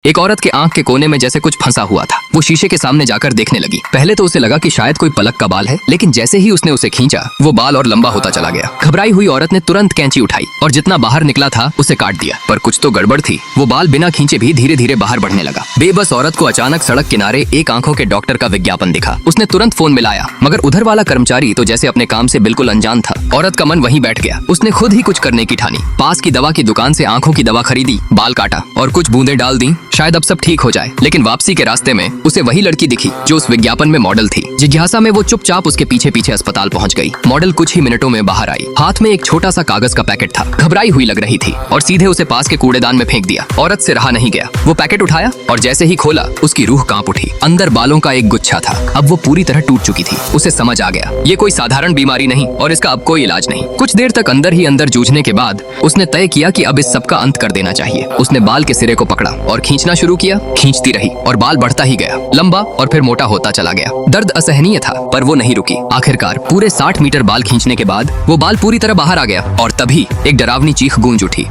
एक औरत के आंख के कोने में जैसे कुछ फंसा हुआ था। वो शीशे के सामने जाकर देखने लगी। पहले तो उसे लगा कि शायद कोई पलक का बाल है, लेकिन जैसे ही उसने उसे खींचा वो बाल और लंबा होता चला गया। घबराई हुई औरत ने तुरंत कैंची उठाई और जितना बाहर निकला था उसे काट दिया। पर कुछ तो गड़बड़ थी, वो बाल बिना खींचे भी धीरे धीरे बाहर बढ़ने लगा। बेबस औरत को अचानक सड़क किनारे एक आंखों के डॉक्टर का विज्ञापन दिखा। उसने तुरंत फोन मिलाया, मगर उधर वाला कर्मचारी तो जैसे अपने काम से बिल्कुल अनजान था। औरत का मन वहीं बैठ गया। उसने खुद ही कुछ करने की ठानी। पास की दवा की दुकान से आंखों की दवा खरीदी, बाल काटा और कुछ बूंदें डाल दी, शायद अब सब ठीक हो जाए। लेकिन वापसी के रास्ते में उसे वही लड़की दिखी जो उस विज्ञापन में मॉडल थी। जिज्ञासा में वो चुपचाप उसके पीछे पीछे अस्पताल पहुंच गई। मॉडल कुछ ही मिनटों में बाहर आई। हाथ में एक छोटा सा कागज का पैकेट था। घबराई हुई लग रही थी और सीधे उसे पास के कूड़ेदान में फेंक दिया। औरत से रहा नहीं गया। वो पैकेट उठाया और जैसे ही खोला उसकी रूह कांप उठी। अंदर बालों का एक गुच्छा था। अब वो पूरी तरह टूट चुकी थी। उसे समझ आ गया ये कोई साधारण बीमारी नहीं और इसका अब कोई इलाज नहीं। कुछ देर तक अंदर ही अंदर जूझने के बाद उसने तय किया कि अब इस सब का अंत कर देना चाहिए। उसने बाल के सिरे को पकड़ा और खींचना शुरू किया। खींचती रही और बाल बढ़ता ही गया, लंबा और फिर मोटा होता चला गया। दर्द असहनीय था पर वो नहीं रुकी। आखिरकार पूरे 60 मीटर बाल खींचने के बाद वो बाल पूरी तरह बाहर आ गया और तभी एक डरावनी चीख गूंज उठी।